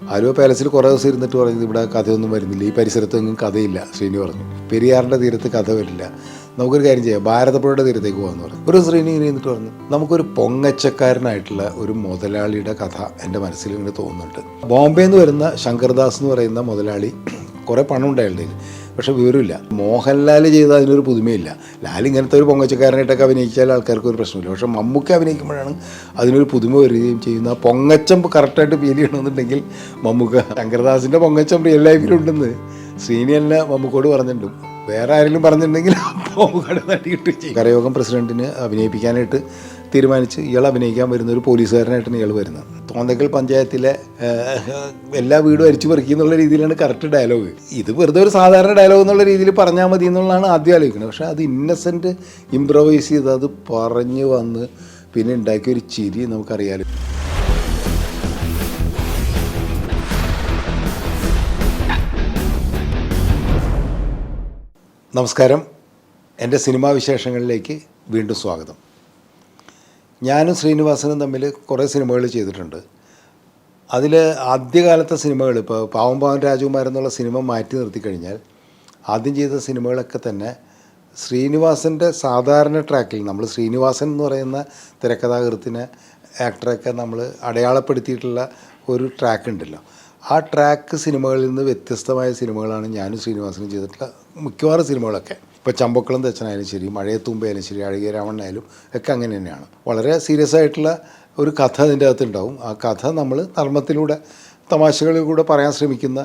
ആലുവ പാലസിൽ കുറേ ദിവസം ഇരുന്നിട്ട് പറഞ്ഞു ഇവിടെ കഥയൊന്നും വരുന്നില്ല, ഈ പരിസരത്തൊന്നും കഥയില്ല. ശ്രീനി പറഞ്ഞു പെരിയാറിൻ്റെ തീരത്ത് കഥ വരില്ല, നമുക്കൊരു കാര്യം ചെയ്യാം, ഭാരതപ്പുഴയുടെ തീരത്തേക്ക് പോകാമെന്ന് പറഞ്ഞു. ഒരു ശ്രീനി ഇങ്ങനെ ഇരുന്നിട്ട് പറഞ്ഞു നമുക്കൊരു പൊങ്ങച്ചക്കാരനായിട്ടുള്ള ഒരു മുതലാളിയുടെ കഥ എൻ്റെ മനസ്സിൽ ഇങ്ങനെ തോന്നുന്നുണ്ട്. ബോംബെയിൽ നിന്ന് വരുന്ന ശങ്കർദാസ് എന്ന് പറയുന്ന മുതലാളി കുറേ പണം ഉണ്ടായിരുന്നു, പക്ഷെ വിവരമില്ല. മോഹൻലാൽ ചെയ്ത അതിനൊരു പുതുമയില്ല. ലാൽ ഇങ്ങനത്തെ ഒരു പൊങ്ങച്ചക്കാരനായിട്ടൊക്കെ അഭിനയിച്ചാൽ ആൾക്കാർക്ക് ഒരു പ്രശ്നമില്ല. പക്ഷെ മമ്മൂക്ക അഭിനയിക്കുമ്പോഴാണ് അതിനൊരു പുതുമ വരികയും ചെയ്യുന്ന ആ പൊങ്ങച്ചം കറക്റ്റായിട്ട് ഫീൽ ചെയ്യണമെന്നുണ്ടെങ്കിൽ മമ്മൂക്ക. ശങ്കർദാസിൻ്റെ പൊങ്ങച്ചം റിയൽ ലൈഫിലുണ്ടെന്ന് ശ്രീനിയല്ല മമ്മൂക്കോട് പറഞ്ഞിട്ടുണ്ട്. വേറെ ആരെങ്കിലും പറഞ്ഞിട്ടുണ്ടെങ്കിൽ മമ്മൂക്കയുടെ നടി കിട്ടുകയും ചെയ്യും. കരയോഗം പ്രസിഡന്റിന് അഭിനയിപ്പിക്കാനായിട്ട് തീരുമാനിച്ച് ഇയാൾ അഭിനയിക്കാൻ വരുന്ന ഒരു പോലീസുകാരനായിട്ടാണ് ഇയാൾ വരുന്നത്. തോന്നക്കൽ പഞ്ചായത്തിലെ എല്ലാ വീടും അരിച്ചു പെറുക്കി എന്നുള്ള രീതിയിലാണ് കറക്റ്റ് ഡയലോഗ്. ഇത് വെറുതെ ഒരു സാധാരണ ഡയലോഗ് എന്നുള്ള രീതിയിൽ പറഞ്ഞാൽ മതി എന്നുള്ളതാണ് ആദ്യം ആലോചിക്കുന്നത്. പക്ഷേ അത് ഇന്നസെൻറ്റ് ഇംപ്രവൈസ് ചെയ്ത് അത് പറഞ്ഞു വന്ന് പിന്നെ ഉണ്ടാക്കിയൊരു ചിരി നമുക്കറിയാലോ. നമസ്കാരം, എൻ്റെ സിനിമാ വിശേഷങ്ങളിലേക്ക് വീണ്ടും സ്വാഗതം. ഞാനും ശ്രീനിവാസനും തമ്മിൽ കുറേ സിനിമകൾ ചെയ്തിട്ടുണ്ട്. അതിൽ ആദ്യകാലത്തെ സിനിമകൾ, ഇപ്പോൾ പാവം പാവം രാജകുമാരൻ സിനിമ മാറ്റി നിർത്തിക്കഴിഞ്ഞാൽ ആദ്യം ചെയ്ത സിനിമകളൊക്കെ തന്നെ ശ്രീനിവാസൻ്റെ സാധാരണ ട്രാക്കിൽ, നമ്മൾ ശ്രീനിവാസൻ എന്ന് പറയുന്ന തിരക്കഥാകൃത്തിനെ ആക്ടറൊക്കെ നമ്മൾ അടയാളപ്പെടുത്തിയിട്ടുള്ള ഒരു ട്രാക്ക് ഉണ്ടല്ലോ, ആ ട്രാക്ക് സിനിമകളിൽ നിന്ന് വ്യത്യസ്തമായ സിനിമകളാണ് ഞാനും ശ്രീനിവാസനും ചെയ്തിട്ടുള്ള മിക്കവാറും സിനിമകളൊക്കെ. ഇപ്പോൾ ചമ്പക്കുളം തച്ചനായാലും ശരി, മഴയത്തുമ്പയാലും ശരി, അഴകിയ രാവണനായാലും ഒക്കെ അങ്ങനെ തന്നെയാണ്. വളരെ സീരിയസ് ആയിട്ടുള്ള ഒരു കഥ അതിൻ്റെ അകത്തുണ്ടാവും. ആ കഥ നമ്മൾ നർമ്മത്തിലൂടെ തമാശകളിലൂടെ പറയാൻ ശ്രമിക്കുന്ന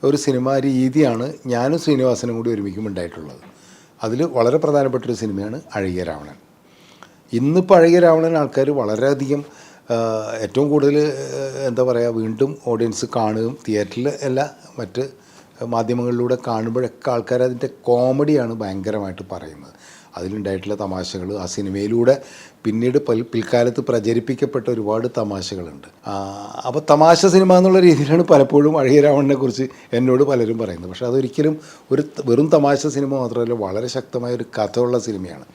ഒരു സിനിമാ രീതിയാണ് ഞാനും ശ്രീനിവാസനും കൂടി ഒരുമിക്കുമ്പോൾ ഉണ്ടായിട്ടുള്ളത്. അതിൽ വളരെ പ്രധാനപ്പെട്ടൊരു സിനിമയാണ് അഴകിയ രാവണൻ. ഇന്നിപ്പോൾ അഴകിയ രാവണൻ ആൾക്കാർ വളരെയധികം ഏറ്റവും കൂടുതൽ എന്താ പറയുക, വീണ്ടും ഓഡിയൻസ് കാണുകയും തിയേറ്ററിൽ അല്ല മറ്റ് മാധ്യമങ്ങളിലൂടെ കാണുമ്പോഴൊക്കെ ആൾക്കാർ അതിൻ്റെ കോമഡിയാണ് ഭയങ്കരമായിട്ട് പറയുന്നത്. അതിലുണ്ടായിട്ടുള്ള തമാശകൾ, ആ സിനിമയിലൂടെ പിന്നീട് പിൽക്കാലത്ത് പ്രചരിപ്പിക്കപ്പെട്ട ഒരുപാട് തമാശകളുണ്ട്. അപ്പോൾ തമാശ സിനിമ എന്നുള്ള രീതിയിലാണ് പലപ്പോഴും അഴകിയ രാവണനെ കുറിച്ച് എന്നോട് പലരും പറയുന്നത്. പക്ഷേ അതൊരിക്കലും ഒരു വെറും തമാശ സിനിമ മാത്രമല്ല, വളരെ ശക്തമായ ഒരു കഥയുള്ള സിനിമയാണ്.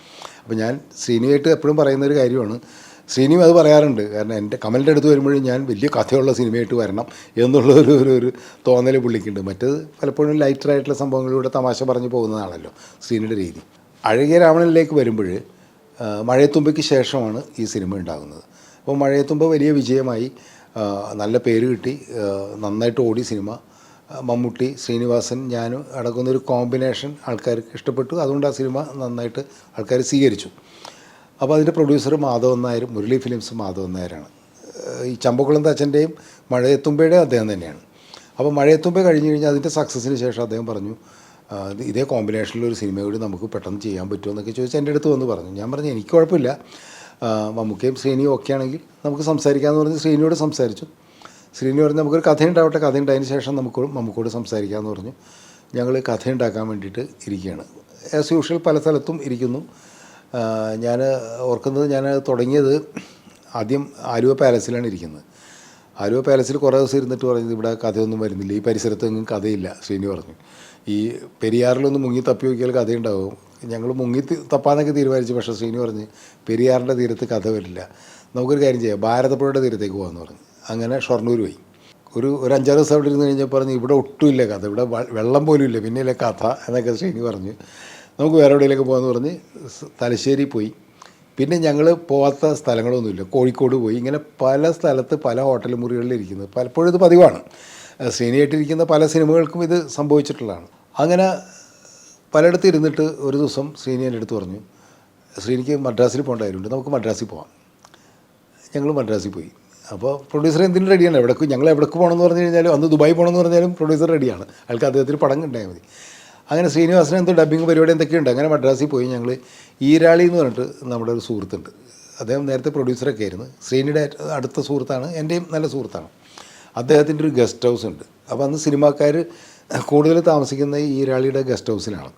അപ്പോൾ ഞാൻ ശ്രീനിയായിട്ട് എപ്പോഴും പറയുന്നൊരു കാര്യമാണ്, ശ്രീനിയും അത് പറയാറുണ്ട്. കാരണം എൻ്റെ കമലിൻ്റെ അടുത്ത് വരുമ്പോഴും ഞാൻ വലിയ കഥയുള്ള സിനിമയായിട്ട് വരണം എന്നുള്ള ഒരു തോന്നൽ പുള്ളിക്കുണ്ട്. മറ്റേത് പലപ്പോഴും ലൈറ്ററായിട്ടുള്ള സംഭവങ്ങളിലൂടെ തമാശ പറഞ്ഞു പോകുന്നതാണല്ലോ ശ്രീനിയുടെ രീതി. അഴകിയ രാവണനിലേക്ക് വരുമ്പോൾ മഴയത്തുമ്പയ്ക്ക് ശേഷമാണ് ഈ സിനിമ ഉണ്ടാകുന്നത്. അപ്പോൾ മഴയത്തുമ്പ വലിയ വിജയമായി, നല്ല പേര് കിട്ടി, നന്നായിട്ട് ഓടി സിനിമ. മമ്മൂട്ടി, ശ്രീനിവാസൻ, ഞാനും അടങ്ങുന്നൊരു കോമ്പിനേഷൻ ആൾക്കാർക്ക് ഇഷ്ടപ്പെട്ടു. അതുകൊണ്ട് ആ സിനിമ നന്നായിട്ട് ആൾക്കാർ സ്വീകരിച്ചു. അപ്പോൾ അതിൻ്റെ പ്രൊഡ്യൂസർ മാധവൻ നായർ, മുരളി ഫിലിംസ് മാധവൻ നായരാണ്. ഈ ചമ്പക്കുളം തച്ചൻ്റെയും മഴയത്തുമ്പയുടെയും അദ്ദേഹം തന്നെയാണ്. അപ്പോൾ മഴയത്തുമ്പ കഴിഞ്ഞ് കഴിഞ്ഞാൽ അതിൻ്റെ സക്സസ്സിന് ശേഷം അദ്ദേഹം പറഞ്ഞു ഇതേ കോമ്പിനേഷനിലൊരു സിനിമ കൂടി നമുക്ക് പെട്ടെന്ന് ചെയ്യാൻ പറ്റുമോ എന്നൊക്കെ ചോദിച്ചാൽ എൻ്റെ അടുത്ത് വന്ന് പറഞ്ഞു. ഞാൻ പറഞ്ഞു എനിക്ക് കുഴപ്പമില്ല, മമ്മൂക്കയും ശ്രീനിയും ഒക്കെ ആണെങ്കിൽ നമുക്ക് സംസാരിക്കാമെന്ന് പറഞ്ഞ് ശ്രീനിയോട് സംസാരിച്ചു. ശ്രീനി പറഞ്ഞ് നമുക്കൊരു കഥ ഉണ്ടാവട്ടെ, കഥ ഉണ്ടായതിന് ശേഷം മമ്മൂക്കോട് സംസാരിക്കാമെന്ന് പറഞ്ഞു. ഞങ്ങൾ കഥ ഉണ്ടാക്കാൻ വേണ്ടിയിട്ട് ഇരിക്കുകയാണ്. ആസ് യൂഷ്വൽ പല സ്ഥലത്തും ഇരിക്കുന്നു. ഞാൻ ഓർക്കുന്നത്, ഞാൻ തുടങ്ങിയത് ആദ്യം ആലുവ പാലസിലാണ് ഇരിക്കുന്നത്. ആലുവ പാലസിൽ കുറേ ദിവസം ഇരുന്നിട്ട് പറഞ്ഞത് ഇവിടെ കഥയൊന്നും വരുന്നില്ല, ഈ പരിസരത്തൊന്നും കഥയില്ല. ശ്രീനി പറഞ്ഞു ഈ പെരിയാറിലൊന്ന് മുങ്ങി തപ്പി നോക്കിയാൽ കഥയുണ്ടാവും. ഞങ്ങൾ മുങ്ങി തപ്പാന്നൊക്കെ തീരുമാനിച്ചു. പക്ഷേ ശ്രീനി പറഞ്ഞ് പെരിയാറിൻ്റെ തീരത്ത് കഥ വരില്ല, നമുക്കൊരു കാര്യം ചെയ്യാം, ഭാരതപ്പുഴയുടെ തീരത്തേക്ക് പോകാമെന്ന് പറഞ്ഞു. അങ്ങനെ ഷൊർണൂർ പോയി. ഒരു 5-6 ദിവസം അവിടെ ഇരുന്ന് കഴിഞ്ഞപ്പോൾ പറഞ്ഞു ഇവിടെ ഒട്ടുമില്ല കഥ, ഇവിടെ വെള്ളം പോലും ഇല്ല, പിന്നെയല്ലേ കഥ എന്നൊക്കെ ശ്രീനി പറഞ്ഞു. നമുക്ക് വേറെ എവിടെയെങ്കിലൊക്കെ പോകാമെന്ന് പറഞ്ഞ് തലശ്ശേരി പോയി. പിന്നെ ഞങ്ങൾ പോകാത്ത സ്ഥലങ്ങളൊന്നുമില്ല, കോഴിക്കോട് പോയി. ഇങ്ങനെ പല സ്ഥലത്ത് പല ഹോട്ടൽ മുറികളിൽ ഇരിക്കുന്നത് പലപ്പോഴും ഇത് പതിവാണ്. ശ്രീനിയായിട്ടിരിക്കുന്ന പല സിനിമകൾക്കും ഇത് സംഭവിച്ചിട്ടുള്ളതാണ്. അങ്ങനെ പലയിടത്ത് ഇരുന്നിട്ട് ഒരു ദിവസം ശ്രീനി എൻ്റെ അടുത്ത് പറഞ്ഞു ശ്രീനിക്ക് മദ്രാസിൽ പോകേണ്ടതായിട്ടുണ്ട്, നമുക്ക് മദ്രാസിൽ പോകാം. ഞങ്ങൾ മദ്രാസിൽ പോയി. അപ്പോൾ പ്രൊഡ്യൂസർ എന്തിനും റെഡിയാണ്. ഞങ്ങൾ എവിടേക്ക് പോകണമെന്ന് പറഞ്ഞു കഴിഞ്ഞാലും, അന്ന് ദുബായി പോകണമെന്ന് പറഞ്ഞാലും പ്രൊഡ്യൂസർ റെഡിയാണ്. അയാൾക്ക് അദ്ദേഹത്തിന് പടം ഉണ്ടായാൽ മതി. അങ്ങനെ ശ്രീനിവാസന് എന്തോ ഡബ്ബിങ് പരിപാടി എന്തൊക്കെയുണ്ട്. അങ്ങനെ മദ്രാസിൽ പോയി. ഞങ്ങൾ ഈരാളി എന്ന് പറഞ്ഞിട്ട് നമ്മുടെ ഒരു സുഹൃത്തുണ്ട്, അദ്ദേഹം നേരത്തെ പ്രൊഡ്യൂസറൊക്കെ ആയിരുന്നു. ശ്രീനിയുടെ അടുത്ത സുഹൃത്താണ്, എൻ്റെയും നല്ല സുഹൃത്താണ്. അദ്ദേഹത്തിൻ്റെ ഒരു ഗസ്റ്റ് ഹൗസ് ഉണ്ട്. അപ്പോൾ അന്ന് സിനിമാക്കാർ കൂടുതൽ താമസിക്കുന്ന ഈ ഈരാളിയുടെ ഗസ്റ്റ് ഹൗസിലാണ്.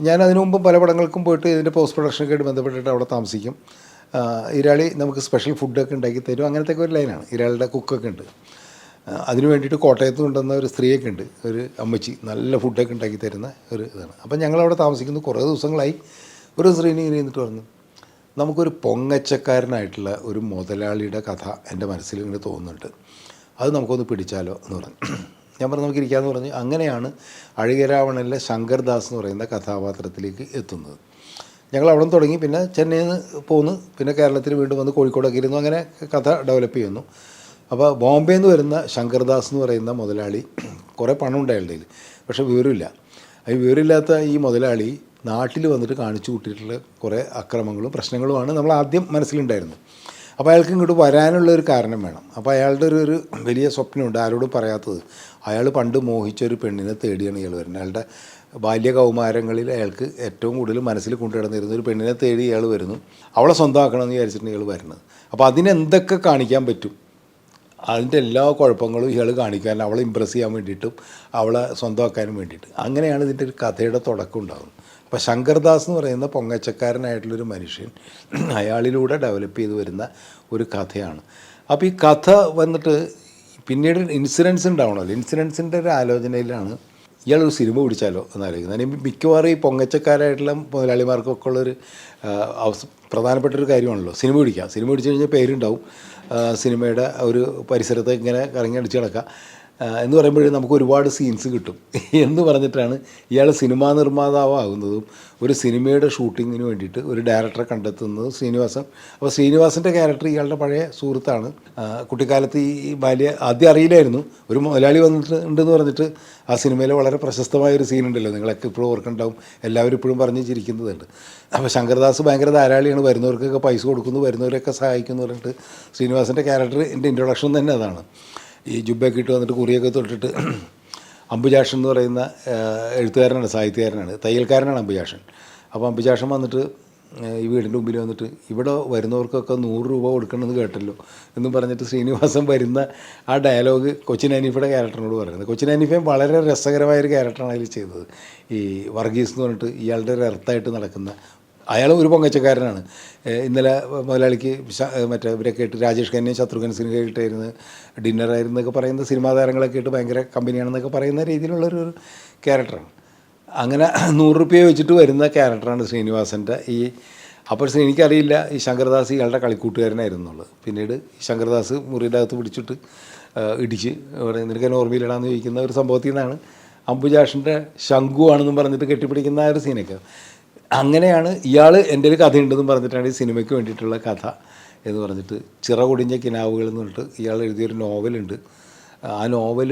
ഞാൻ അതിനു മുമ്പ് പല പടങ്ങൾക്കും പോയിട്ട് ഇതിൻ്റെ പോസ്റ്റ് പ്രൊഡക്ഷനൊക്കെ ആയിട്ട് ബന്ധപ്പെട്ടിട്ട് അവിടെ താമസിക്കും. ഈരാളി നമുക്ക് സ്പെഷ്യൽ ഫുഡൊക്കെ ഉണ്ടാക്കി തരും, അങ്ങനത്തെ ഒരു ലൈനാണ്. ഈരാളിയുടെ കുക്കൊക്കെ ഉണ്ട്. അതിന് വേണ്ടിയിട്ട് കോട്ടയത്ത് കൊണ്ടുവന്ന ഒരു സ്ത്രീയൊക്കെ ഉണ്ട്, ഒരു അമ്മച്ചി, നല്ല ഫുഡൊക്കെ ഉണ്ടാക്കി തരുന്ന ഒരു ഇതാണ്. അപ്പം ഞങ്ങളവിടെ താമസിക്കുന്നു കുറേ ദിവസങ്ങളായി. ഒരു ശ്രീനി ഇങ്ങനെ ഇരുന്നിട്ട് പറഞ്ഞു നമുക്കൊരു പൊങ്ങച്ചക്കാരനായിട്ടുള്ള ഒരു മുതലാളിയുടെ കഥ എൻ്റെ മനസ്സിൽ ഇങ്ങനെ തോന്നുന്നുണ്ട്. അത് നമുക്കൊന്ന് പിടിച്ചാലോ എന്ന് പറഞ്ഞു. ഞാൻ പറഞ്ഞു നമുക്ക് ഇരിക്കാമെന്ന് പറഞ്ഞ് അങ്ങനെയാണ് അഴികരാവണനിലെ ശങ്കർദാസ് എന്ന് പറയുന്ന കഥാപാത്രത്തിലേക്ക് എത്തുന്നത്. ഞങ്ങൾ അവിടെ നിന്ന് തുടങ്ങി, പിന്നെ ചെന്നൈയിൽ നിന്ന് പോന്ന്, പിന്നെ കേരളത്തിൽ വീണ്ടും വന്ന് കോഴിക്കോടൊക്കെ ഇരുന്നു, അങ്ങനെ കഥ ഡെവലപ്പ് ചെയ്യുന്നു. അപ്പോൾ ബോംബെയിൽ നിന്ന് വരുന്ന ശങ്കർദാസ് എന്ന് പറയുന്ന മുതലാളി കുറേ പണം ഉണ്ട് അയാളുടെ കയ്യിൽ, പക്ഷേ വിവരമില്ല. ഈ വിവരമില്ലാത്ത ഈ മുതലാളി നാട്ടിൽ വന്നിട്ട് കാണിച്ചു കൂട്ടിയിട്ടുള്ള കുറേ അക്രമങ്ങളും പ്രശ്നങ്ങളുമാണ് നമ്മൾ ആദ്യം മനസ്സിലുണ്ടായിരുന്നു. അപ്പോൾ അയാൾക്ക് ഇങ്ങോട്ട് വരാനുള്ളൊരു കാരണം വേണം. അപ്പോൾ അയാളുടെ ഒരു വലിയ സ്വപ്നമുണ്ട്, ആരോടും പറയാത്തത്. അയാൾ പണ്ട് മോഹിച്ചൊരു പെണ്ണിനെ തേടിയാണ് ഇയാൾ വരുന്നത്. അയാളുടെ ബാല്യകൗമാരങ്ങളിൽ അയാൾക്ക് ഏറ്റവും കൂടുതൽ മനസ്സിൽ കൊണ്ടുകിടന്നിരുന്ന ഒരു പെണ്ണിനെ തേടി ഇയാൾ വരുന്നു. അവളെ സ്വന്തമാക്കണമെന്ന് വിചാരിച്ചിട്ടാണ് ഇയാൾ വരുന്നത്. അപ്പോൾ അതിനെന്തൊക്കെ കാണിക്കാൻ പറ്റും, അതിൻ്റെ എല്ലാ കുഴപ്പങ്ങളും ഇയാൾ കാണിക്കാൻ, അവളെ ഇമ്പ്രസ് ചെയ്യാൻ വേണ്ടിയിട്ടും അവളെ സ്വന്തമാക്കാനും വേണ്ടിയിട്ട്. അങ്ങനെയാണ് ഇതിൻ്റെ ഒരു കഥയുടെ തുടക്കം ഉണ്ടാകുന്നത്. അപ്പോൾ ശങ്കർദാസ് എന്ന് പറയുന്ന പൊങ്ങച്ചക്കാരനായിട്ടുള്ളൊരു മനുഷ്യൻ, അയാളിലൂടെ ഡെവലപ്പ് ചെയ്ത് വരുന്ന ഒരു കഥയാണ്. അപ്പോൾ ഈ കഥ വന്നിട്ട് പിന്നീട് ഇൻസിഡൻസ് ഉണ്ടാവണമല്ലോ. ഇൻസിഡൻസിൻ്റെ ഒരു ആലോചനയിലാണ് ഇയാളൊരു സിനിമ പിടിച്ചാലോ എന്നാലോചിക്കുന്നത്. അതിന് മിക്കവാറും ഈ പൊങ്ങച്ചക്കാരായിട്ടുള്ള മുതലാളിമാർക്കൊക്കെ ഉള്ളൊരു പ്രധാനപ്പെട്ടൊരു കാര്യമാണല്ലോ സിനിമ പിടിക്കുക. സിനിമ പിടിച്ചു കഴിഞ്ഞാൽ പേരുണ്ടാവും, സിനിമയുടെ ഒരു പരിസരത്ത് ഇങ്ങനെ കറങ്ങി അടിച്ച് കിടക്കുക എന്ന് പറയുമ്പോഴേ നമുക്ക് ഒരുപാട് സീൻസ് കിട്ടും എന്ന് പറഞ്ഞിട്ടാണ് ഇയാൾ സിനിമാ നിർമ്മാതാവാകുന്നതും ഒരു സിനിമയുടെ ഷൂട്ടിങ്ങിന് വേണ്ടിയിട്ട് ഒരു ഡയറക്ടറെ കണ്ടെത്തുന്നത് ശ്രീനിവാസൻ. അപ്പോൾ ശ്രീനിവാസൻ്റെ ക്യാരക്ടർ ഇയാളുടെ പഴയ സുഹൃത്താണ്. കുട്ടിക്കാലത്ത് ഈ ആദ്യം അറിയില്ലായിരുന്നു. ഒരു മുതലാളി വന്നിട്ടുണ്ടെന്ന് പറഞ്ഞിട്ട് ആ സിനിമയിൽ വളരെ പ്രശസ്തമായൊരു സീനുണ്ടല്ലോ, നിങ്ങളൊക്കെ ഇപ്പോഴും ഓർക്കുന്നുണ്ടാവും, എല്ലാവരും ഇപ്പോഴും പറഞ്ഞ് ചിരിക്കുന്നുണ്ട്. അപ്പോൾ ശങ്കർദാസ് ഭയങ്കര ധാരാളിയാണ്, വരുന്നവർക്കൊക്കെ പൈസ കൊടുക്കുന്നു, വരുന്നവരൊക്കെ സഹായിക്കുന്നു പറഞ്ഞിട്ട് ശ്രീനിവാസൻ്റെ ക്യാരക്ടറിൻ്റെ ഇൻട്രൊഡക്ഷൻ തന്നെ അതാണ്. ഈ ജുബയൊക്കെ ഇട്ട് വന്നിട്ട് കുറിയൊക്കെ തൊട്ടിട്ട് അംബുജാഷൻ എന്ന് പറയുന്ന എഴുത്തുകാരനാണ്, സാഹിത്യകാരനാണ്, തയ്യൽക്കാരനാണ് അംബുജാഷൻ. അപ്പോൾ അംബുജാഷൻ വന്നിട്ട് ഈ വീടിൻ്റെ മുമ്പിൽ വന്നിട്ട് ഇവിടെ വരുന്നവർക്കൊക്കെ 100 രൂപ കൊടുക്കണമെന്ന് കേട്ടല്ലോ എന്നും പറഞ്ഞിട്ട് ശ്രീനിവാസൻ വരുന്ന ആ ഡയലോഗ് കൊച്ചിൻ ഹനീഫയുടെ ക്യാരക്ടറിനോട് പറയുന്നത്. കൊച്ചിൻ ഹനീഫയും വളരെ രസകരമായൊരു ക്യാരക്ടറാണ് അതിൽ ചെയ്തത്. ഈ വർഗീസ് എന്ന് പറഞ്ഞിട്ട് ഇയാളുടെ ഒരു എർത്തായിട്ട് നടക്കുന്ന അയാൾ ഒരു പൊങ്ങച്ചക്കാരനാണ്. ഇന്നലെ മുതലാളിക്ക് മറ്റേ ഇവരൊക്കെ ആയിട്ട് രാജേഷ് ഖന്നയും ശത്രുഘ്നൻ സിൻഹയായിട്ടായിരുന്നു ഡിന്നറായിരുന്നു എന്നൊക്കെ പറയുന്ന സിനിമാ താരങ്ങളൊക്കെ ആയിട്ട് ഭയങ്കര കമ്പനിയാണെന്നൊക്കെ പറയുന്ന രീതിയിലുള്ളൊരു ക്യാരക്ടറാണ്. അങ്ങനെ 100 രൂപ വെച്ചിട്ട് വരുന്ന ക്യാരക്ടറാണ് ശ്രീനിവാസൻ്റെ. അപ്പോൾ എനിക്കറിയില്ല ഈ ശങ്കർദാസ് ഇയാളുടെ കളിക്കൂട്ടുകാരനായിരുന്നു എന്നുള്ളത്. പിന്നീട് ശങ്കർദാസ് മുറിയുടെ അകത്ത് പിടിച്ചിട്ട് ഇടിച്ച് നിനക്ക് എന്നെ ഓർമ്മയിലിടാന്ന് ചോദിക്കുന്ന ഒരു സംഭവത്തിൽ നിന്നാണ് അംബുജാഷിൻ്റെ ശംഖു ആണെന്നും പറഞ്ഞിട്ട് കെട്ടിപ്പിടിക്കുന്ന ആ ഒരു സീനൊക്കെ. അങ്ങനെയാണ് ഇയാൾ എൻ്റെ ഒരു കഥയുണ്ടെന്നും പറഞ്ഞിട്ടാണ് ഈ സിനിമയ്ക്ക് വേണ്ടിയിട്ടുള്ള കഥ എന്ന് പറഞ്ഞിട്ട് ചിറകൊടിഞ്ഞ കിനാവുകൾ എന്ന് പറഞ്ഞിട്ട് ഇയാൾ എഴുതിയൊരു നോവലുണ്ട്. ആ നോവൽ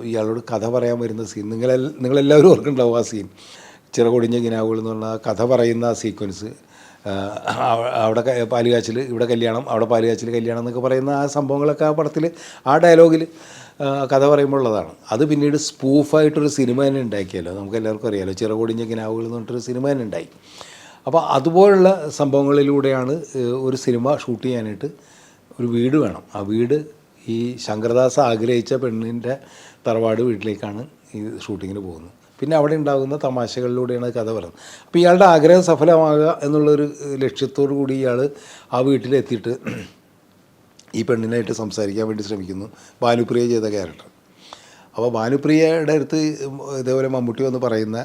ഇയാളോട് കഥ പറയാൻ വരുന്ന സീൻ നിങ്ങളെല്ലാവരും ഓർക്കുന്നുണ്ടാവും. ആ സീൻ ചിറകൊടിഞ്ഞ കിനാവുകൾ എന്ന് പറഞ്ഞാൽ കഥ പറയുന്ന ആ സീക്വൻസ്, അവിടെ പാലുകാച്ചിൽ, ഇവിടെ കല്യാണം, അവിടെ പാലുകാച്ചിൽ കല്യാണം എന്നൊക്കെ പറയുന്ന ആ സംഭവങ്ങളൊക്കെ ആ പടത്തിൽ ആ ഡയലോഗിൽ കഥ പറയുമ്പോൾ ഉള്ളതാണ്. അത് പിന്നീട് സ്പൂഫായിട്ടൊരു സിനിമ തന്നെ ഉണ്ടാക്കിയല്ലോ, നമുക്ക് എല്ലാവർക്കും അറിയാമല്ലോ, ചിറകൊടിഞ്ഞ കിനാവുകൾ എന്ന് പറഞ്ഞിട്ടൊരു സിനിമ തന്നെ ഉണ്ടായി. അപ്പോൾ അതുപോലുള്ള സംഭവങ്ങളിലൂടെയാണ് ഒരു സിനിമ ഷൂട്ട് ചെയ്യാനായിട്ട് ഒരു വീട് വേണം. ആ വീട് ഈ ശങ്കർദാസ് ആഗ്രഹിച്ച പെണ്ണിൻ്റെ തറവാട് വീട്ടിലേക്കാണ് ഈ ഷൂട്ടിങ്ങിന് പോകുന്നത്. പിന്നെ അവിടെ ഉണ്ടാകുന്ന തമാശകളിലൂടെയാണ് കഥ പറയുന്നത്. അപ്പോൾ ഇയാളുടെ ആഗ്രഹം സഫലമാകുക എന്നുള്ളൊരു ലക്ഷ്യത്തോടു കൂടി ഇയാൾ ആ വീട്ടിലെത്തിയിട്ട് ഈ പെണ്ണിനായിട്ട് സംസാരിക്കാൻ വേണ്ടി ശ്രമിക്കുന്നു. ഭാനുപ്രിയ ചെയ്ത ക്യാരക്ടർ. അപ്പോൾ ഭാനുപ്രിയയുടെ അടുത്ത് ഇതേപോലെ മമ്മൂട്ടി വന്ന് പറയുന്ന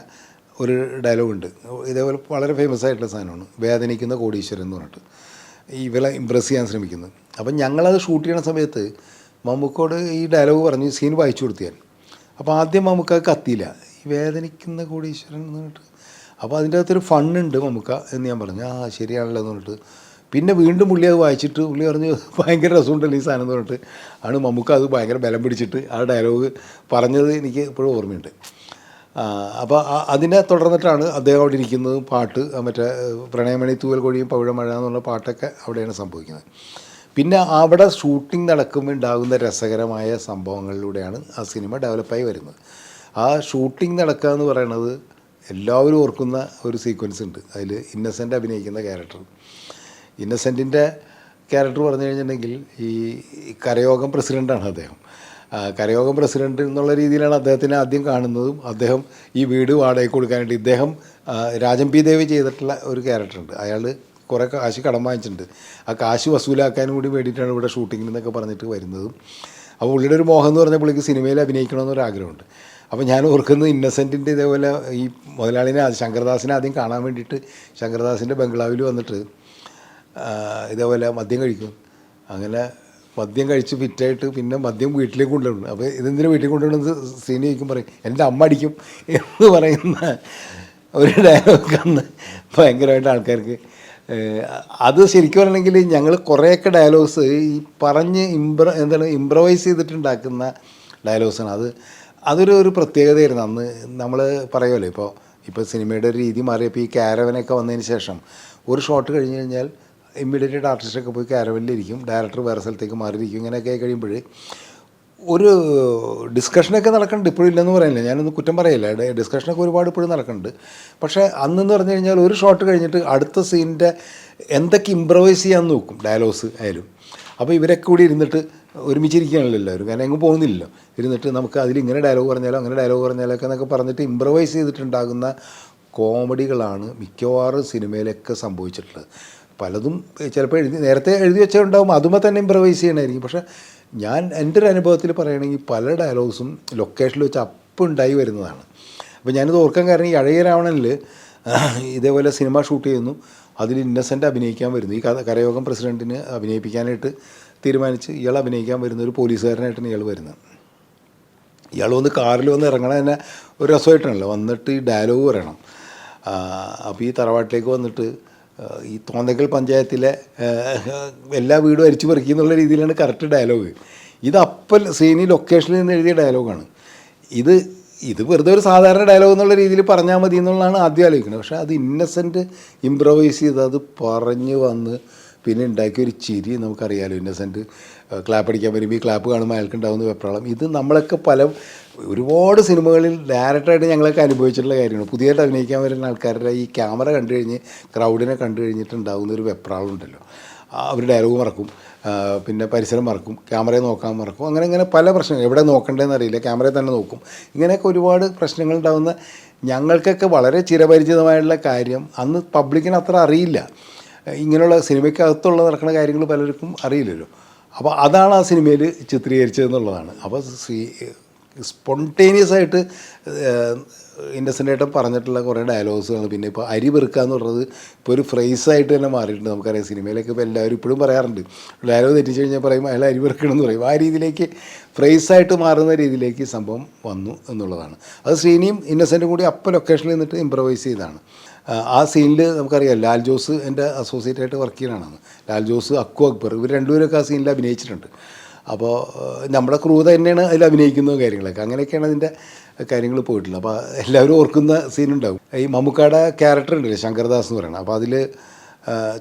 ഒരു ഡയലോഗുണ്ട്, ഇതേപോലെ വളരെ ഫേമസ് ആയിട്ടുള്ള സാധനമാണ്, വേദനിക്കുന്ന കോടീശ്വരൻ എന്ന് പറഞ്ഞിട്ട് ഇവളെ ഇമ്പ്രസ് ചെയ്യാൻ ശ്രമിക്കുന്നത്. അപ്പം ഞങ്ങളത് ഷൂട്ട് ചെയ്യുന്ന സമയത്ത് മമ്മൂക്കോട് ഈ ഡയലോഗ് പറഞ്ഞ് സീൻ വായിച്ചു കൊടുത്തു ഞാൻ. അപ്പോൾ ആദ്യം മമ്മൂക്ക കത്തിയില്ല, ഈ വേദനിക്കുന്ന കോടീശ്വരൻ എന്ന് പറഞ്ഞിട്ട്. അപ്പോൾ അതിൻ്റെ അകത്തൊരു ഫണ്ണുണ്ട് മമ്മൂക്ക എന്ന് ഞാൻ പറഞ്ഞു. ആ ശരിയാണല്ലോ എന്ന് പറഞ്ഞിട്ട് പിന്നെ വീണ്ടും പുള്ളി അത് വായിച്ചിട്ട് പുള്ളി പറഞ്ഞ് ഭയങ്കര രസമുണ്ടല്ലോ ഈ സാധനം എന്ന് പറഞ്ഞിട്ട് ആണ് മമ്മൂക്ക അത് ഭയങ്കര ബലം പിടിച്ചിട്ട് ആ ഡയലോഗ് പറഞ്ഞത് എനിക്ക് ഇപ്പോഴും ഓർമ്മയുണ്ട്. അപ്പോൾ അതിനെ തുടർന്നിട്ടാണ് അദ്ദേഹം അവിടെ ഇരിക്കുന്നതും പാട്ട് മറ്റേ പ്രണയമണി തൂവൽ കൊഴിയും പവിഴമഴ എന്നുള്ള പാട്ടൊക്കെ അവിടെയാണ് സംഭവിക്കുന്നത്. പിന്നെ അവിടെ ഷൂട്ടിംഗ് നടക്കുമ്പോൾ ഉണ്ടാകുന്ന രസകരമായ സംഭവങ്ങളിലൂടെയാണ് ആ സിനിമ ഡെവലപ്പായി വരുന്നത്. ആ ഷൂട്ടിംഗ് നടക്കുക എന്ന് പറയുന്നത് എല്ലാവരും ഓർക്കുന്ന ഒരു സീക്വൻസ് ഉണ്ട്. അതിൽ ഇന്നസെൻ്റ് അഭിനയിക്കുന്ന ക്യാരക്ടർ, ഇന്നസെൻറ്റിൻ്റെ ക്യാരക്ടർ പറഞ്ഞു കഴിഞ്ഞിട്ടുണ്ടെങ്കിൽ ഈ കരയോഗം പ്രസിഡൻ്റാണ് അദ്ദേഹം. കരയോഗം പ്രസിഡൻറ്റ് എന്നുള്ള രീതിയിലാണ് അദ്ദേഹത്തിനെ ആദ്യം കാണുന്നതും. അദ്ദേഹം ഈ വീട് വാടകയ്ക്ക് കൊടുക്കാനായിട്ട് ഇദ്ദേഹം രാജൻ പി ദേവി ചെയ്തിട്ടുള്ള ഒരു ക്യാരക്ടറുണ്ട്. അയാൾ കുറേ കാശ് കടം വാങ്ങിച്ചിട്ടുണ്ട്, ആ കാശ് വസൂലാക്കാനും കൂടി വേണ്ടിയിട്ടാണ് ഇവിടെ ഷൂട്ടിങ്ങിൽ നിന്നൊക്കെ പറഞ്ഞിട്ട് വരുന്നതും. അപ്പോൾ പുള്ളിയുടെ ഒരു മോഹം എന്ന് പറഞ്ഞാൽ പുള്ളിക്ക് സിനിമയിൽ അഭിനയിക്കണമെന്നൊരാഗ്രഹമുണ്ട്. അപ്പോൾ ഞാൻ ഓർക്കുന്നത് ഇന്നസെൻറ്റിൻ്റെ ഇതേപോലെ ഈ മുതലാളിനെ ശങ്കർദാസിനെ ആദ്യം കാണാൻ വേണ്ടിയിട്ട് ശങ്കർദാസിൻ്റെ ബംഗ്ലാവിൽ വന്നിട്ട് ഇതേപോലെ മദ്യം കഴിക്കും. അങ്ങനെ മദ്യം കഴിച്ച് ഫിറ്റായിട്ട് പിന്നെ മദ്യം വീട്ടിലേക്ക് കൊണ്ടുവരുന്നു. അപ്പോൾ ഇതെന്തിനാ വീട്ടിൽ കൊണ്ടുവരുന്നത് സീനി ചോദിക്കും, പറയും എൻ്റെ അമ്മ അടിക്കും എന്ന് പറയുന്ന ഒരു ഡയലോഗ് അന്ന് ഭയങ്കരമായിട്ട് ആൾക്കാർക്ക് അത് ശരിക്കും പറയണമെങ്കിൽ ഞങ്ങൾ കുറേയൊക്കെ ഡയലോഗ്സ് ഈ പറഞ്ഞ് ഇംപ്രവൈസ് ചെയ്തിട്ടുണ്ടാക്കുന്ന ഡയലോഗ്സാണ്. അതൊരു പ്രത്യേകതയായിരുന്നു അന്ന്. നമ്മൾ പറയുമല്ലോ, ഇപ്പോൾ സിനിമയുടെ ഒരു രീതി മാറിയപ്പോൾ ഈ ക്യാരവനൊക്കെ വന്നതിന് ശേഷം ഒരു ഷോട്ട് കഴിഞ്ഞ് കഴിഞ്ഞാൽ ഇമ്മീഡിയറ്റ് ആർട്ടിസ്റ്റൊക്കെ പോയി ക്യാരവനിലിരിക്കും, ഡയറക്ടർ വേറെ സ്ഥലത്തേക്ക് മാറിയിരിക്കും. ഇങ്ങനെയൊക്കെ കഴിയുമ്പോൾ ഒരു ഡിസ്കഷനൊക്കെ നടക്കുന്നുണ്ട്. ഇപ്പോഴും ഇല്ലെന്ന് പറയുന്നില്ല, ഞാനൊന്നും കുറ്റം പറയില്ല, ഡിസ്കഷനൊക്കെ ഒരുപാട് ഇപ്പോഴും നടക്കുന്നുണ്ട്. പക്ഷേ അന്നെന്ന് പറഞ്ഞു കഴിഞ്ഞാൽ ഒരു ഷോട്ട് കഴിഞ്ഞിട്ട് അടുത്ത സീനിൻ്റെ എന്തൊക്കെ ഇമ്പ്രവൈസ് ചെയ്യാൻ നോക്കും, ഡയലോഗ്സ് ആയാലും. അപ്പോൾ ഇവരൊക്കെ കൂടി ഇരുന്നിട്ട് ഒരുമിച്ചിരിക്കുകയാണല്ലോ എല്ലാവരും, കാരണം എങ്ങും പോകുന്നില്ലല്ലോ. ഇരുന്നിട്ട് നമുക്ക് അതിലിങ്ങനെ ഡയലോഗ് പറഞ്ഞാലോ അങ്ങനെ ഡയലോഗ് പറഞ്ഞാലോ ഒക്കെ എന്നൊക്കെ പറഞ്ഞിട്ട് ഇമ്പ്രവൈസ് ചെയ്തിട്ടുണ്ടാകുന്ന കോമഡികളാണ് മിക്കവാറും സിനിമയിലൊക്കെ സംഭവിച്ചിട്ടുള്ളത്. പലതും ചിലപ്പോൾ നേരത്തെ എഴുതി വെച്ചിട്ടുണ്ടാകും, അതുമ്പോൾ തന്നെ ഇമ്പ്രവൈസ് ചെയ്യണമായിരിക്കും. പക്ഷേ എൻ്റെ ഒരു അനുഭവത്തിൽ പറയുകയാണെങ്കിൽ പല ഡയലോഗ്സും ലൊക്കേഷനിൽ വെച്ച് ഉണ്ടായി വരുന്നതാണ്. അപ്പോൾ ഞാനിത് ഓർക്കാൻ കാരണം ഈ അഴകിയ രാവണനിൽ ഇതേപോലെ സിനിമ ഷൂട്ട് ചെയ്യുന്നു, അതിൽ ഇന്നസെൻ്റ് അഭിനയിക്കാൻ വരുന്നു. ഈ കരയോഗം പ്രസിഡൻറ്റിന് അഭിനയിപ്പിക്കാനായിട്ട് തീരുമാനിച്ച് ഇയാൾ അഭിനയിക്കാൻ വരുന്ന ഒരു പോലീസുകാരനായിട്ടാണ് ഇയാൾ വരുന്നത്. ഇയാൾ വന്ന് കാറിൽ വന്ന് ഇറങ്ങണ തന്നെ ഒരു രസമായിട്ടാണല്ലോ, വന്നിട്ട് ഈ ഡയലോഗ് പറയണം. അപ്പോൾ ഈ തറവാട്ടിലേക്ക് വന്നിട്ട് ഈ തോന്നക്കൽ പഞ്ചായത്തിലെ എല്ലാ വീടും അരിച്ചു പെറുക്കി എന്നുള്ള രീതിയിലാണ് കറക്റ്റ് ഡയലോഗ്. ഇത് അപ്പം സീനി ലൊക്കേഷനിൽ നിന്ന് എഴുതിയ ഡയലോഗാണ്. ഇത് വെറുതെ ഒരു സാധാരണ ഡയലോഗ് എന്നുള്ള രീതിയിൽ പറഞ്ഞാൽ മതി എന്നുള്ളതാണ് ആദ്യം ആലോചിക്കുന്നത്. പക്ഷേ അത് ഇന്നസെൻറ്റ് ഇമ്പ്രവൈസ് ചെയ്ത് അത് പറഞ്ഞ് വന്ന് പിന്നെ ഉണ്ടാക്കിയൊരു ചിരി നമുക്കറിയാമല്ലോ. ഇന്നസെൻറ്റ് ക്ലാപ്പ് അടിക്കാൻ വരുമ്പോൾ ഈ ക്ലാപ്പ് കാണുമ്പോൾ അയാൾക്കുണ്ടാകുന്ന വെപ്രാളം. ഇത് നമ്മളൊക്കെ ഒരുപാട് സിനിമകളിൽ ഡയറക്റ്റായിട്ട് ഞങ്ങളൊക്കെ അനുഭവിച്ചിട്ടുള്ള കാര്യമാണ്. പുതിയതായിട്ട് അഭിനയിക്കാൻ വരുന്ന ആൾക്കാരുടെ ഈ ക്യാമറ കണ്ടു കഴിഞ്ഞ് ക്രൗഡിനെ കണ്ടു കഴിഞ്ഞിട്ടുണ്ടാകുന്ന ഒരു വെപ്രാളം ഉണ്ടല്ലോ. അവർ ഡയലോഗ് മറക്കും, പിന്നെ പരിസരം മറക്കും, ക്യാമറയെ നോക്കാൻ മറക്കും, അങ്ങനെ പല പ്രശ്നങ്ങൾ. എവിടെ നോക്കണ്ടതെന്ന് അറിയില്ല, ക്യാമറയെ തന്നെ നോക്കും. ഇങ്ങനെയൊക്കെ ഒരുപാട് പ്രശ്നങ്ങളുണ്ടാകുന്ന ഞങ്ങൾക്കൊക്കെ വളരെ ചിരപരിചിതമായിട്ടുള്ള കാര്യം അന്ന് പബ്ലിക്കിന് അത്ര അറിയില്ല. ഇങ്ങനെയുള്ള സിനിമയ്ക്കകത്തുള്ള നടക്കുന്ന കാര്യങ്ങൾ പലർക്കും അറിയില്ലല്ലോ. അപ്പോൾ അതാണ് ആ സിനിമയിൽ ചിത്രീകരിച്ചതെന്നുള്ളതാണ്. അപ്പോൾ സ്പോണ്ടേനിയസ് ആയിട്ട് ഇന്നസെൻ്റായിട്ട് പറഞ്ഞിട്ടുള്ള കുറേ ഡയലോഗ്സുകൾ. പിന്നെ ഇപ്പോൾ അരി പെറുക്കുക എന്ന് പറയുന്നത് ഇപ്പോൾ ഒരു ഫ്രേസായിട്ട് തന്നെ മാറിയിട്ടുണ്ട്. നമുക്കറിയാം സിനിമയിലൊക്കെ ഇപ്പോൾ എല്ലാവരും ഇപ്പോഴും പറയാറുണ്ട്, ഡയലോഗ് തെറ്റിച്ച് കഴിഞ്ഞാൽ പറയും അയാൾ അരി പെറുക്കണമെന്ന് പറയും. ആ രീതിയിലേക്ക് ഫ്രേസായിട്ട് മാറുന്ന രീതിയിലേക്ക് സംഭവം വന്നു എന്നുള്ളതാണ്. അത് ശ്രീനിയും ഇന്നസെൻറ്റും കൂടി അപ്പം ലൊക്കേഷനിൽ നിന്നിട്ട് ഇമ്പ്രവൈസ് ചെയ്താണ്. ആ സീനിൽ നമുക്കറിയാം ലാൽ ജോസ് എൻ്റെ അസോസിയേറ്റായിട്ട് വർക്ക് ചെയ്യുന്നതാണ്. ലാൽ ജോസ്, അക്കു അക്ബർ, ഇവർ രണ്ടുപേരൊക്കെ ആ സീനിൽ അഭിനയിച്ചിട്ടുണ്ട്. അപ്പോൾ നമ്മുടെ ക്രൂ തന്നെയാണ് അതിൽ അഭിനയിക്കുന്ന കാര്യങ്ങളൊക്കെ. അങ്ങനെയൊക്കെയാണ് അതിൻ്റെ കാര്യങ്ങൾ പോയിട്ടുള്ളത്. അപ്പോൾ എല്ലാവരും ഓർക്കുന്ന സീനുണ്ടാവും. ഈ മമ്മൂക്കയുടെ ക്യാരക്ടർ ഉണ്ടല്ലോ ശങ്കർദാസ് എന്ന് പറയുന്നത്. അപ്പോൾ അതിൽ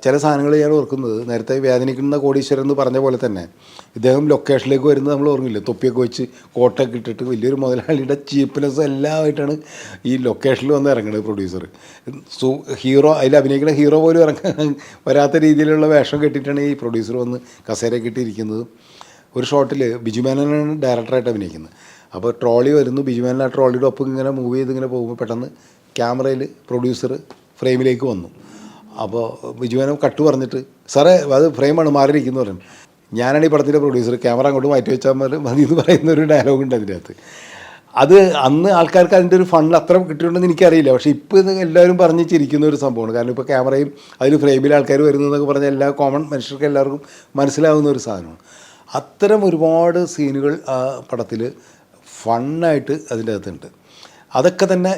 ചില സാധനങ്ങൾ ഞാൻ ഓർക്കുന്നത്, നേരത്തെ വേദനിക്കുന്ന കോടീശ്വരൻ എന്ന് പറഞ്ഞ പോലെ തന്നെ ഇദ്ദേഹം ലൊക്കേഷനിലേക്ക് വരുന്നത് നമ്മൾ ഓർമ്മില്ല. തൊപ്പിയൊക്കെ വെച്ച് കോട്ടൊക്കെ ഇട്ടിട്ട് വലിയൊരു മുതലാളിയുടെ ചീപ്പ്നെസ് എല്ലാമായിട്ടാണ് ഈ ലൊക്കേഷനിൽ വന്ന് ഇറങ്ങുന്നത് പ്രൊഡ്യൂസർ. ഹീറോ, അതിൽ അഭിനയിക്കുന്ന ഹീറോ പോലും ഇറങ്ങാൻ വരാത്ത രീതിയിലുള്ള വേഷം കെട്ടിയിട്ടാണ് ഈ പ്രൊഡ്യൂസർ വന്ന് കസേരയൊക്കെ ഇട്ടിരിക്കുന്നത്. ഒരു ഷോട്ടിൽ ബിജുമേനോനാണ് ഡയറക്ടറായിട്ട് അഭിനയിക്കുന്നത്. അപ്പോൾ ട്രോളി വരുന്നു, ബിജുമേനൻ ആ ട്രോളിയുടെ ഒപ്പം ഇങ്ങനെ മൂവ് ചെയ്ത് ഇങ്ങനെ പോകുമ്പോൾ പെട്ടെന്ന് ക്യാമറയിൽ പ്രൊഡ്യൂസർ ഫ്രെയിമിലേക്ക് വന്നു. അപ്പോൾ ബിജുമേനൻ കട്ട് പറഞ്ഞിട്ട് സാറേ അത് ഫ്രെയിമാണ് മാറിയിരിക്കുന്നു പറഞ്ഞു. ഞാനാണ് ഈ പടത്തിൻ്റെ പ്രൊഡ്യൂസർ, ക്യാമറ അങ്ങോട്ട് മാറ്റി വെച്ചാൽ മതി എന്ന് പറയുന്ന ഒരു ഡയലോഗുണ്ട് അതിൻ്റെ അകത്ത്. അത് അന്ന് ആൾക്കാർക്ക് അതിൻ്റെ ഒരു ഫണ്ട് അത്ര കിട്ടിയിട്ടുണ്ടെന്ന് എനിക്കറിയില്ല. പക്ഷേ ഇപ്പോൾ ഇത് എല്ലാവരും പറഞ്ഞ് ചിരിക്കുന്ന ഒരു സംഭവമാണ്. കാരണം ഇപ്പോൾ ക്യാമറയും അതിൽ ഫ്രെയിമിൽ ആൾക്കാർ വരുന്നു എന്നൊക്കെ പറഞ്ഞാൽ എല്ലാ കോമൺ മനുഷ്യർക്ക് എല്ലാവർക്കും മനസ്സിലാവുന്ന ഒരു സാധനമാണ്. അത്തരം ഒരുപാട് സീനുകൾ ആ പടത്തിൽ ഫണ്ണായിട്ട് അതിൻ്റെ അകത്തുണ്ട്. അതൊക്കെ തന്നെ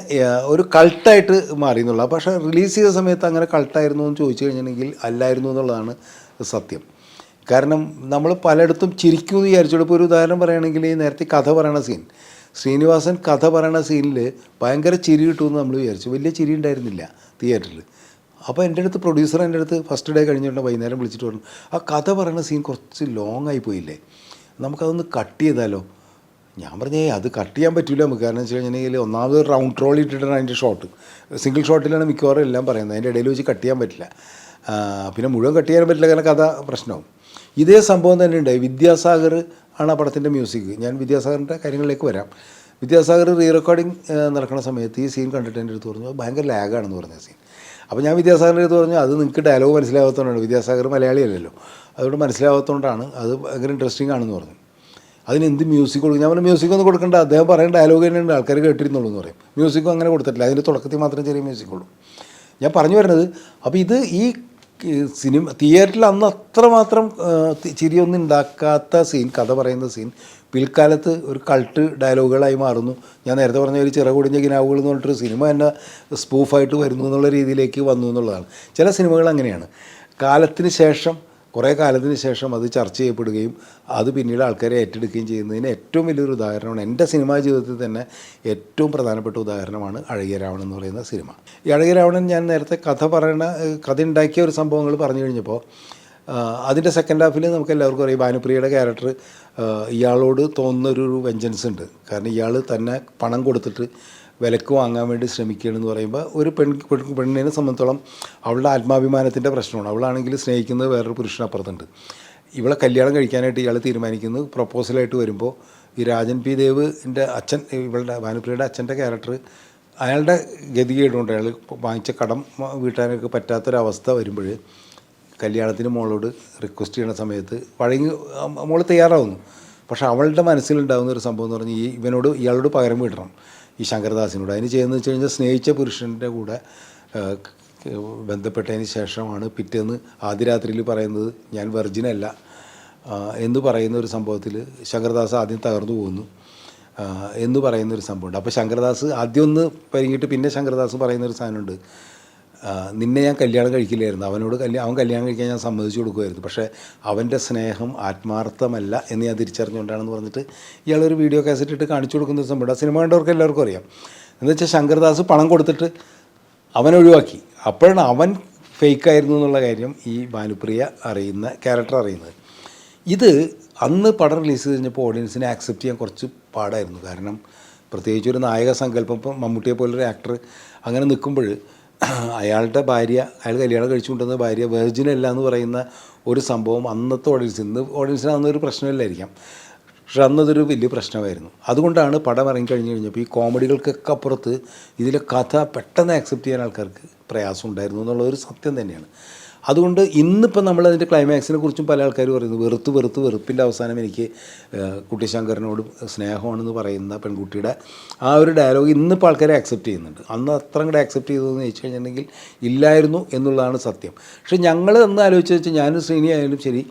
ഒരു കൾട്ടായിട്ട് മാറി എന്നുള്ള. പക്ഷേ റിലീസ് ചെയ്ത സമയത്ത് അങ്ങനെ കൾട്ടായിരുന്നു എന്ന് ചോദിച്ചു കഴിഞ്ഞിട്ടുണ്ടെങ്കിൽ അല്ലായിരുന്നു എന്നുള്ളതാണ് സത്യം. കാരണം നമ്മൾ പലയിടത്തും ചിരിക്കുമെന്ന് വിചാരിച്ചോളൂ. ഇപ്പോൾ ഒരു ഉദാഹരണം പറയുകയാണെങ്കിൽ നേരത്തെ കഥ പറയണ സീൻ, ശ്രീനിവാസൻ കഥ പറയണ സീനിൽ ഭയങ്കര ചിരി കിട്ടുമെന്ന് നമ്മൾ വിചാരിച്ചു. വലിയ ചിരി ഉണ്ടായിരുന്നില്ല തിയേറ്ററിൽ. അപ്പോൾ എൻ്റെ അടുത്ത് പ്രൊഡ്യൂസർ എൻ്റെ അടുത്ത് ഫസ്റ്റ് ഡേ കഴിഞ്ഞിട്ട് വൈകുന്നേരം വിളിച്ചിട്ട് പറഞ്ഞു, ആ കഥ പറയുന്ന സീൻ കുറച്ച് ലോങ് ആയി പോയില്ലേ, നമുക്കതൊന്ന് കട്ട് ചെയ്താലോ. ഞാൻ പറഞ്ഞേ അത് കട്ട് ചെയ്യാൻ പറ്റില്ല നമുക്ക്. കാരണം വെച്ച് കഴിഞ്ഞിട്ടുണ്ടെങ്കിൽ ഒന്നാമത് റൗണ്ട് ട്രോൾ ഇട്ടിട്ടാണ് അതിൻ്റെ ഷോട്ട്, സിംഗിൾ ഷോട്ടിലാണ് മിക്കവാറും എല്ലാം പറയുന്നത്. അതിൻ്റെ ഇടയിൽ വെച്ച് കട്ട് ചെയ്യാൻ പറ്റില്ല. പിന്നെ മുഴുവൻ കട്ട് ചെയ്യാൻ പറ്റില്ല, കാരണം കഥ പ്രശ്നമാവും. ഇതേ സംഭവം തന്നെ ഉണ്ടായി. വിദ്യാസാഗർ ആണ് ആ പടത്തിൻ്റെ മ്യൂസിക്. ഞാൻ വിദ്യാസാഗറിൻ്റെ കാര്യങ്ങളിലേക്ക് വരാം. വിദ്യാസാഗർ റീ റെക്കോർഡിങ് നടക്കുന്ന സമയത്ത് ഈ സീൻ കണ്ടിട്ട് എൻ്റെ അടുത്ത് പറഞ്ഞു ഭയങ്കര ലാഗാണെന്ന് പറഞ്ഞ സീൻ. അപ്പോൾ ഞാൻ വിദ്യാസാഗറിൻ്റെ അടുത്ത് പറഞ്ഞു അത് നിങ്ങൾക്ക് ഡയലോഗ് മനസ്സിലാകാത്തതുകൊണ്ടാണ്, വിദ്യാസാഗർ മലയാളിയല്ലല്ലോ, അതുകൊണ്ട് മനസ്സിലാകാത്തതുകൊണ്ടാണ്, അത് ഭയങ്കര ഇൻട്രസ്റ്റിംഗ് ആണെന്ന് പറഞ്ഞു. അതിന് എന്ത് മ്യൂസിക് കൊടുക്കും? ഞാൻ പറഞ്ഞു മ്യൂസിക്കൊന്നും കൊടുക്കേണ്ട, അദ്ദേഹം പറയുന്ന ഡയലോഗ് തന്നെയുണ്ട്, ആൾക്കാർ കേട്ടിരുന്നുള്ളൂ എന്ന് പറയും. മ്യൂസിക്കും അങ്ങനെ കൊടുത്തിട്ടില്ല, അതിൻ്റെ തുടക്കത്തിൽ മാത്രം ചെറിയ മ്യൂസിക്കുള്ളൂ. ഞാൻ പറഞ്ഞു വരുന്നത്, അപ്പോൾ ഇത് ഈ സിനിമ തിയേറ്ററിൽ അന്ന് അത്രമാത്രം ചിരിയൊന്നും ഉണ്ടാക്കാത്ത സീൻ, കഥ പറയുന്ന സീൻ പിൽക്കാലത്ത് ഒരു കൾട്ട് ഡയലോഗുകളായി മാറുന്നു. ഞാൻ നേരത്തെ പറഞ്ഞ ഒരു ചിറകുടിഞ്ഞ കിനാവുകൾ എന്ന് പറഞ്ഞിട്ടൊരു സിനിമ തന്നെ സ്പൂഫായിട്ട് വരുന്നു എന്നുള്ള രീതിയിലേക്ക് വന്നു എന്നുള്ളതാണ്. ചില സിനിമകൾ അങ്ങനെയാണ്, കാലത്തിന് ശേഷം, കുറേ കാലത്തിന് ശേഷം അത് ചർച്ച ചെയ്യപ്പെടുകയും അത് പിന്നീട് ആൾക്കാരെ ഏറ്റെടുക്കുകയും ചെയ്യുന്നതിന് ഏറ്റവും വലിയൊരു ഉദാഹരണമാണ്, എൻ്റെ സിനിമാ ജീവിതത്തിൽ തന്നെ ഏറ്റവും പ്രധാനപ്പെട്ട ഉദാഹരണമാണ് അഴകിയ രാവണൻ എന്ന് പറയുന്ന സിനിമ. ഈ അഴകിയ രാവണൻ ഞാൻ നേരത്തെ കഥ ഉണ്ടാക്കിയ ഒരു സംഭവങ്ങൾ പറഞ്ഞു കഴിഞ്ഞപ്പോൾ അതിൻ്റെ സെക്കൻഡ് ഹാഫിൽ നമുക്ക് എല്ലാവർക്കും അറിയാം, ഭാനുപ്രിയയുടെ ക്യാരക്ടർ ഇയാളോട് തോന്നുന്നൊരു വെഞ്ചൻസ് ഉണ്ട്. കാരണം ഇയാൾ തന്നെ പണം കൊടുത്തിട്ട് വിലക്ക് വാങ്ങാൻ വേണ്ടി ശ്രമിക്കുകയാണെന്ന് പറയുമ്പോൾ ഒരു പെണ്ണിനെ സംബന്ധിച്ചോളം അവളുടെ ആത്മാഭിമാനത്തിൻ്റെ പ്രശ്നമാണ്. അവളാണെങ്കിൽ സ്നേഹിക്കുന്നത് വേറൊരു പുരുഷനപ്പുറത്തുണ്ട്. ഇവളെ കല്യാണം കഴിക്കാനായിട്ട് ഇയാൾ തീരുമാനിക്കുന്നത് പ്രപ്പോസലായിട്ട് വരുമ്പോൾ ഈ രാജൻ പി ദേവിൻ്റെ അച്ഛൻ, ഇവളുടെ ഭാനുപ്രിയയുടെ അച്ഛൻ്റെ ക്യാരക്ടർ, അയാളുടെ ഗതികേടുകൊണ്ട് അയാൾ വാങ്ങിച്ച കടം വീട്ടാനൊക്കെ പറ്റാത്തൊരവസ്ഥ വരുമ്പോൾ കല്യാണത്തിന് മോളോട് റിക്വസ്റ്റ് ചെയ്യുന്ന സമയത്ത് മോൾ തയ്യാറാവുന്നു. പക്ഷേ അവളുടെ മനസ്സിലുണ്ടാകുന്ന ഒരു സംഭവം എന്ന് പറഞ്ഞാൽ ഇയാളോട് പകരം വീട്ടണം, ഈ ശങ്കർദാസിനോട്. അതിന് ചെയ്യുന്നത് വെച്ച് കഴിഞ്ഞാൽ സ്നേഹിച്ച പുരുഷൻ്റെ കൂടെ ബന്ധപ്പെട്ടതിന് ശേഷമാണ് പിറ്റേന്ന് ആദ്യ രാത്രിയിൽ പറയുന്നത് ഞാൻ വെർജിനല്ല എന്ന് പറയുന്ന ഒരു സംഭവത്തിൽ ശങ്കർദാസ് ആദ്യം തകർന്നു പോകുന്നു എന്ന് പറയുന്നൊരു സംഭവമുണ്ട്. അപ്പോൾ ശങ്കർദാസ് ആദ്യം ഒന്ന് പരിങ്ങിയിട്ട് പിന്നെ ശങ്കർദാസ് പറയുന്നൊരു സാധനമുണ്ട്, നിന്നെ ഞാൻ കല്യാണം കഴിക്കില്ലായിരുന്നു, അവൻ കല്യാണം കഴിക്കാൻ ഞാൻ സമ്മതിച്ചു കൊടുക്കുമായിരുന്നു, പക്ഷേ അവൻ്റെ സ്നേഹം ആത്മാർത്ഥമല്ല എന്ന് ഞാൻ തിരിച്ചറിഞ്ഞുകൊണ്ടാണെന്ന് പറഞ്ഞിട്ട് ഇയാളൊരു വീഡിയോ കാസറ്റ് ഇട്ട് കാണിച്ചു കൊടുക്കുന്ന ഒരു സംഭവം. ആ സിനിമ കണ്ടവർക്ക് എല്ലാവർക്കും അറിയാം. എന്ന് വെച്ചാൽ ശങ്കർദാസ് പണം കൊടുത്തിട്ട് അവൻ ഒഴിവാക്കി, അപ്പോഴാണ് അവൻ ഫേക്കായിരുന്നു എന്നുള്ള കാര്യം ഈ ഭാനുപ്രിയ ക്യാരക്ടർ അറിയുന്നത്. ഇത് അന്ന് പടം റിലീസ് കഴിഞ്ഞപ്പോൾ ഓഡിയൻസിനെ ആക്സെപ്റ്റ് ചെയ്യാൻ കുറച്ച് പാടായിരുന്നു. കാരണം പ്രത്യേകിച്ച് ഒരു നായക സങ്കല്പം, ഇപ്പം മമ്മൂട്ടിയെ പോലൊരു ആക്ടർ അങ്ങനെ നിൽക്കുമ്പോൾ അയാളുടെ ഭാര്യ, അയാൾ കല്യാണം കഴിച്ചുകൊണ്ടുവന്ന ഭാര്യ വെർജിനല്ല എന്ന് പറയുന്ന ഒരു സംഭവം അന്നത്തെ ഓഡിയൻസിന് അന്നൊരു പ്രശ്നമില്ലായിരിക്കാം, പക്ഷെ അന്നതൊരു വലിയ പ്രശ്നമായിരുന്നു. അതുകൊണ്ടാണ് പടം ഇറങ്ങിക്കഴിഞ്ഞ് കഴിഞ്ഞപ്പോൾ ഈ കോമഡികൾക്കൊക്കെ അപ്പുറത്ത് ഇതിലെ കഥ പെട്ടെന്ന് ആക്സെപ്റ്റ് ചെയ്യാൻ ആൾക്കാർക്ക് പ്രയാസം ഉണ്ടായിരുന്നു എന്നുള്ളൊരു സത്യം തന്നെയാണ്. അതുകൊണ്ട് ഇന്നിപ്പോൾ നമ്മളതിൻ്റെ ക്ലൈമാക്സിനെ കുറിച്ചും പല ആൾക്കാർ പറയുന്നു, വെറുപ്പിൻ്റെ അവസാനം എനിക്ക് കുട്ടിശങ്കറിനോട് സ്നേഹമാണെന്ന് പറയുന്ന പെൺകുട്ടിയുടെ ആ ഒരു ഡയലോഗ് ഇന്നിപ്പോൾ ആൾക്കാരെ ആക്സെപ്റ്റ് ചെയ്യുന്നുണ്ട്. അന്ന് അത്ര കൂടെ ആക്സെപ്റ്റ് ചെയ്തതെന്ന് ചോദിച്ചു കഴിഞ്ഞിട്ടുണ്ടെങ്കിൽ ഇല്ലായിരുന്നു എന്നുള്ളതാണ് സത്യം. പക്ഷേ ഞങ്ങൾ അന്ന് ആലോചിച്ച് വെച്ചാൽ ഞാനും ശ്രീനി ആയാലും ശരി,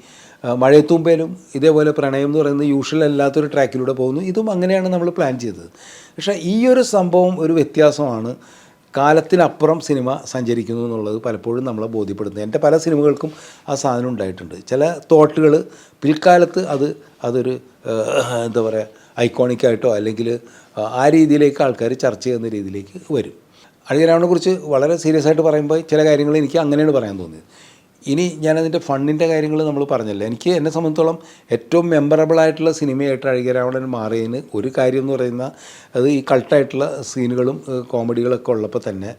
മഴയത്തുമ്പേലും ഇതേപോലെ പ്രണയം എന്ന് പറയുന്നത് യൂഷ്വൽ അല്ലാത്തൊരു ട്രാക്കിലൂടെ പോകുന്നു. ഇതും അങ്ങനെയാണ് നമ്മൾ പ്ലാൻ ചെയ്തത്. പക്ഷേ ഈ ഒരു സംഭവം ഒരു വ്യത്യാസമാണ്, കാലത്തിനപ്പുറം സിനിമ സഞ്ചരിക്കുന്നു എന്നുള്ളത് പലപ്പോഴും നമ്മളെ ബോധ്യപ്പെടുന്നത്. എൻ്റെ പല സിനിമകൾക്കും ആ സാധനം ഉണ്ടായിട്ടുണ്ട്. ചില തോട്ടുകൾ പിൽക്കാലത്ത് അതൊരു എന്താ പറയുക, ഐക്കോണിക്കായിട്ടോ അല്ലെങ്കിൽ ആ രീതിയിലേക്ക് ആൾക്കാർ ചർച്ച ചെയ്യുന്ന രീതിയിലേക്ക് വരും. അഴകിയ രാവണനെക്കുറിച്ച് വളരെ സീരിയസ് ആയിട്ട് പറയുമ്പോൾ ചില കാര്യങ്ങൾ എനിക്ക് അങ്ങനെയാണ് പറയാൻ തോന്നിയത്. ഇനി ഞാനതിൻ്റെ ഫണ്ടിൻ്റെ കാര്യങ്ങൾ നമ്മൾ പറഞ്ഞല്ലോ, എന്നെ സംബന്ധിച്ചോളം ഏറ്റവും മെമ്മറബിളായിട്ടുള്ള സിനിമയായിട്ട് അഴകിയ രാവണൻ മാറിയതിന് ഒരു കാര്യം എന്ന് പറയുന്നത് അത് ഈ കൾട്ടായിട്ടുള്ള സീനുകളും കോമഡികളൊക്കെ ഉള്ളപ്പോൾ തന്നെ.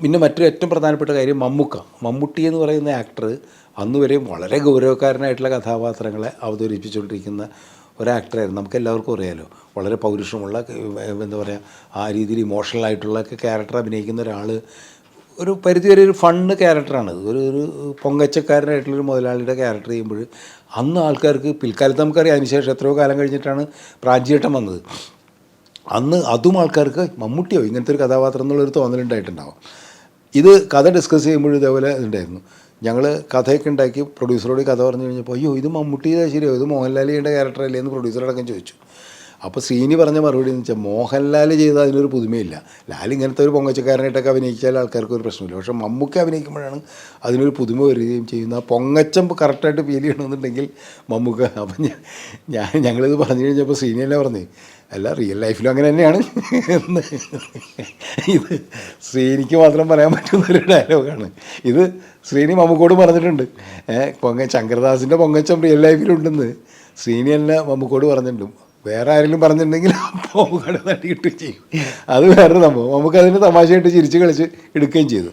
പിന്നെ മറ്റൊരു ഏറ്റവും പ്രധാനപ്പെട്ട കാര്യം മമ്മൂട്ടി എന്ന് പറയുന്ന ആക്ടർ അന്ന് വരെയും വളരെ ഗൗരവക്കാരനായിട്ടുള്ള കഥാപാത്രങ്ങളെ അവതരിപ്പിച്ചുകൊണ്ടിരിക്കുന്ന ഒരാക്ടറായിരുന്നു. നമുക്ക് എല്ലാവർക്കും അറിയാമല്ലോ, വളരെ പൗരുഷമുള്ള, എന്താ പറയുക, ആ രീതിയിൽ ഇമോഷണലായിട്ടുള്ള ക്യാരക്ടർ അഭിനയിക്കുന്ന ഒരാൾ ഒരു പരിധിവരെ ഒരു ഫണ്ണ് ക്യാരക്ടറാണത്. ഒരു പൊങ്കച്ചക്കാരനായിട്ടുള്ളൊരു മുതലാളിയുടെ ക്യാരക്ടർ ചെയ്യുമ്പോൾ അന്ന് ആൾക്കാർക്ക്, പിൽക്കാലത്ത് നമുക്കറിയാം അതിനുശേഷം എത്രയോ കാലം കഴിഞ്ഞിട്ടാണ് പ്രാഞ്ചിയേട്ടൻ വന്നത്, അന്ന് അതും ആൾക്കാർക്ക് മമ്മൂട്ടിയോ ഇങ്ങനത്തെ ഒരു കഥാപാത്രം എന്നുള്ളൊരു തോന്നലുണ്ടായിട്ടുണ്ടാവും. ഇത് കഥ ഡിസ്കസ് ചെയ്യുമ്പോഴും ഇതേപോലെ ഉണ്ടായിരുന്നു. ഞങ്ങൾ കഥയൊക്കെ ഉണ്ടാക്കി പ്രൊഡ്യൂസറോട് കഥ പറഞ്ഞു കഴിഞ്ഞപ്പോൾ അയ്യോ ഇത് മമ്മൂട്ടിയുടെ ശരിയോ, ഇത് മോഹൻലാൽ ചെയ്യേണ്ട ക്യാരക്ടറല്ലേ എന്ന് പ്രൊഡ്യൂസറടക്കം ചോദിച്ചു. അപ്പോൾ ശ്രീനി പറഞ്ഞ മറുപടി എന്ന് വെച്ചാൽ മോഹൻലാൽ ചെയ്താൽ അതിനൊരു പുതുമയില്ല, ലാൽ ഇങ്ങനത്തെ ഒരു പൊങ്ങച്ചക്കാരനായിട്ടൊക്കെ അഭിനയിച്ചാൽ ആൾക്കാർക്ക് ഒരു പ്രശ്നമില്ല, പക്ഷേ മമ്മൂക്ക അഭിനയിക്കുമ്പോഴാണ് അതിനൊരു പുതുമ വരികയും ചെയ്യുന്നത്. ആ പൊങ്ങച്ചം കറക്റ്റായിട്ട് ഫീൽ ചെയ്യണമെന്നുണ്ടെങ്കിൽ മമ്മൂക്ക. അപ്പം ഞങ്ങളിത് പറഞ്ഞു കഴിഞ്ഞപ്പോൾ ശ്രീനി തന്നെ പറഞ്ഞു, അല്ല റിയൽ ലൈഫിലും അങ്ങനെ തന്നെയാണ് എന്ന്. ഇത് ശ്രീനിക്ക് മാത്രം പറയാൻ പറ്റുന്നൊരു ഡയലോഗാണ്. ഇത് ശ്രീനി മമ്മൂക്കോട് പറഞ്ഞിട്ടുണ്ട്. ശങ്കർദാസിൻ്റെ പൊങ്ങച്ചം റിയൽ ലൈഫിലുണ്ടെന്ന് ശ്രീനി തന്നെ മമ്മൂക്കോട് പറഞ്ഞിട്ടുണ്ട്. വേറെ ആരെങ്കിലും പറഞ്ഞിട്ടുണ്ടെങ്കിൽ അപ്പോൾ കട തട്ടി കിട്ടുകയും ചെയ്യും. അത് വേറെ സംഭവം. നമുക്കതിന് തമാശയായിട്ട് ചിരിച്ച് കളിച്ച് എടുക്കുകയും ചെയ്തു.